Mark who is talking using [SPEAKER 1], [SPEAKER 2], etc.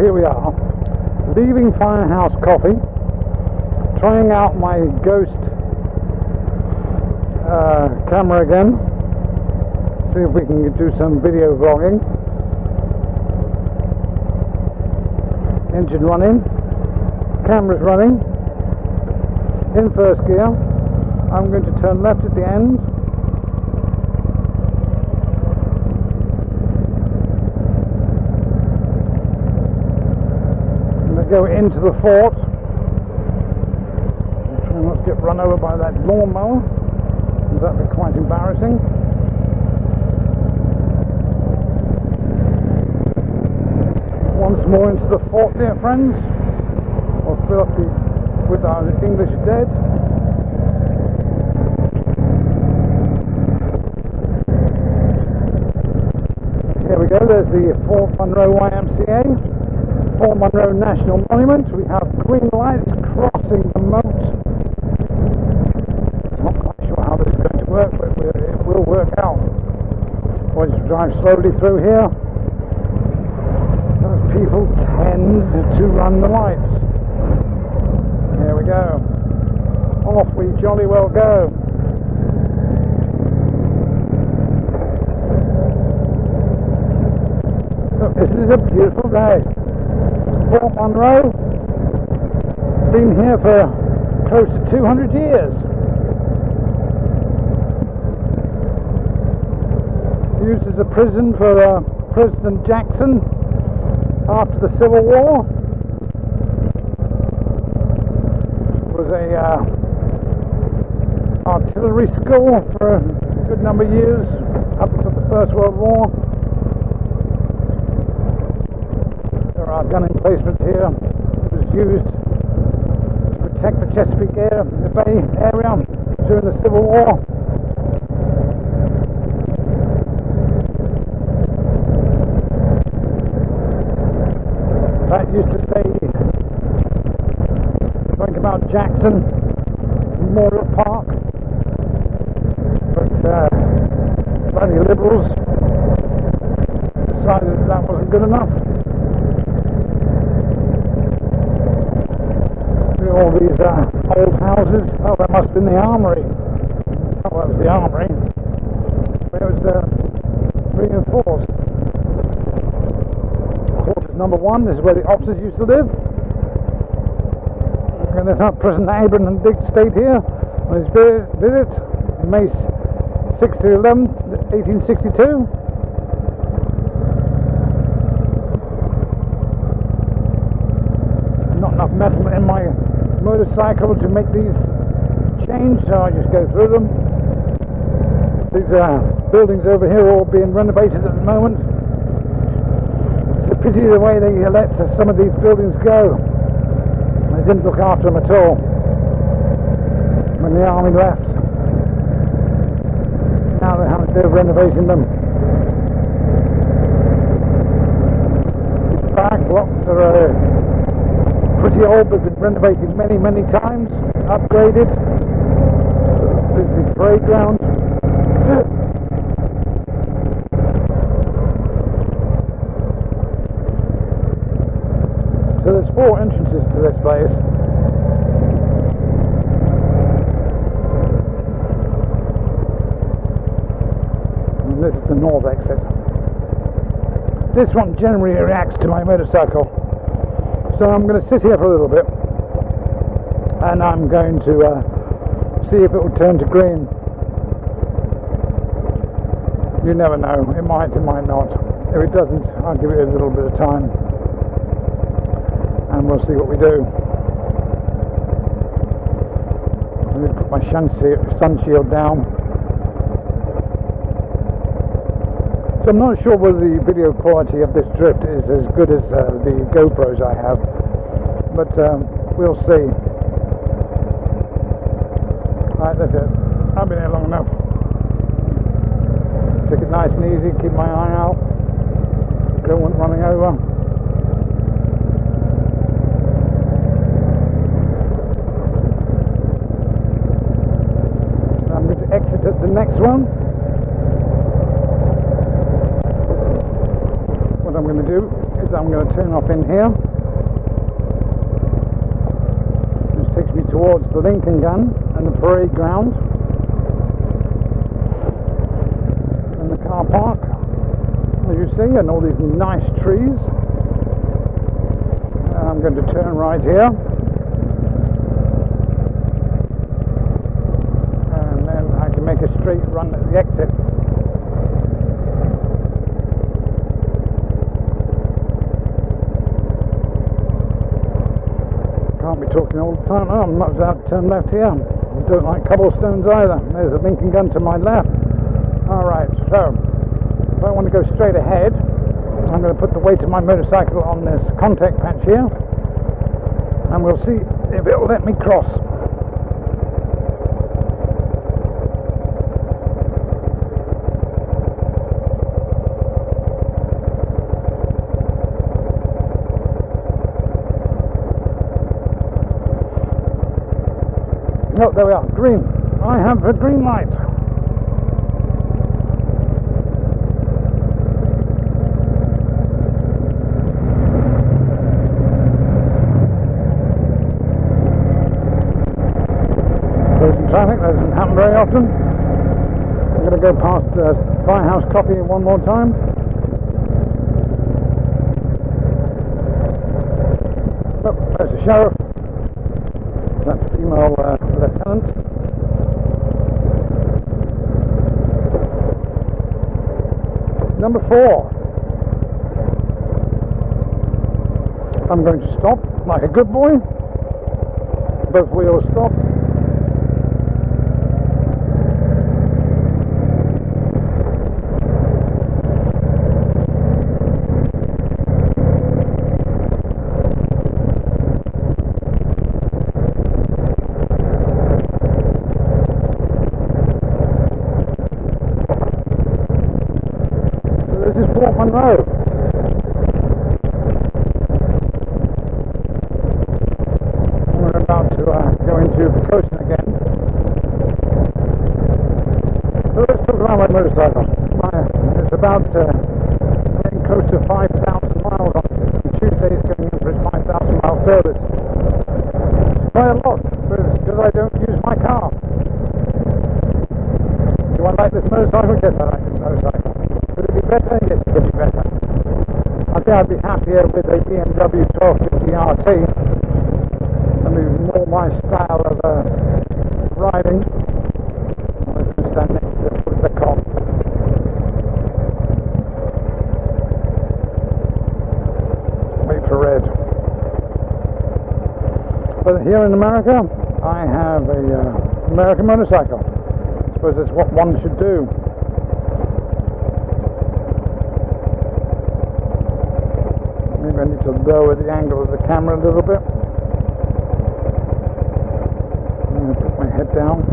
[SPEAKER 1] here we are, leaving Firehouse Coffee, trying out my ghost camera again, see if we can do some video vlogging. Engine running, camera's running, in first gear. I'm going to turn left at the end. Go into the fort. Try not to get run over by that lawnmower. That'd be quite embarrassing. Once more into the fort, dear friends. We'll fill up with our English dead. Here we go. There's the Fort Monroe YMCA. Fort Monroe National Monument. We have green lights crossing the moat. Not quite sure how this is going to work, but it will work out. We'll just drive slowly through here. Those people tend to run the lights. Here we go. Off we jolly well go. Look, this is a beautiful day. Fort Monroe, been here for close to 200 years. Used as a prison for President Jackson after the Civil War. Was a artillery school for a good number of years, up until the First World War. Our gun emplacement here was used to protect the Chesapeake Bay area during the Civil War. That used to say something about Jackson Memorial Park, but bloody liberals decided that wasn't good enough. All these old houses. Oh, that must have been the armory. Oh, that was the armory. It was reinforced. Quarters number 1, this is where the officers used to live. And there's our President Abraham Lincoln stayed here on his visit, May 6th to 11th, 1862. Not enough metal in my motorcycle to make these change, so I just go through them. These buildings over here are all being renovated at the moment. It's a pity the way they let some of these buildings go. They didn't look after them at all when the army left. Now they're renovating them. These back blocks are pretty old, but been renovated many times, upgraded. This is the parade ground. So there's 4 entrances to this place. And this is the north exit. This one generally reacts to my motorcycle. So I'm going to sit here for a little bit, and I'm going to see if it will turn to green. You never know, it might not. If it doesn't, I'll give it a little bit of time, and we'll see what we do. I'm going to put my sun shield down. So I'm not sure whether the video quality of this drift is as good as the GoPros I have, but we'll see. Right, that's it. I've been here long enough. Take it nice and easy, keep my eye out. Don't want running over. I'm going to exit at the next one. What I'm going to do is I'm going to turn turn off in here. Which takes me towards the Lincoln Gun and the parade ground. And the car park, as you see, and all these nice trees. And I'm going to turn right here. And then I can make a straight run at the exit. Can't be talking all the time. Oh, I'm not about to turn left here. I don't like cobblestones either. There's a Lincoln Gun to my left. Alright, so if I want to go straight ahead, I'm going to put the weight of my motorcycle on this contact patch here, and we'll see if it will let me cross. Oh, there we are, green. I have a green light. There's some traffic, that doesn't happen very often. I'm going to go past Firehouse Coffee one more time. Oh, there's the sheriff. That's female lieutenant. Number 4. I'm going to stop like a good boy. Both wheels stop. This is Port Monroe. We're about to go into the coast again. So let's talk about my motorcycle. It's about getting close to 5,000 miles on Tuesday. It's going in for its 5,000 mile service. It's quite a lot because I don't use my car. Do I like this motorcycle? Yes, I like this motorcycle. Could it be better? Yes, it could be better. I think I'd be happier with a BMW 1250 RT. I mean, more my style of riding. I'm going to stand next to the cop. Wait for red. But here in America, I have a American motorcycle. I suppose that's what one should do. Maybe I need to lower the angle of the camera a little bit. I'm going to put my head down.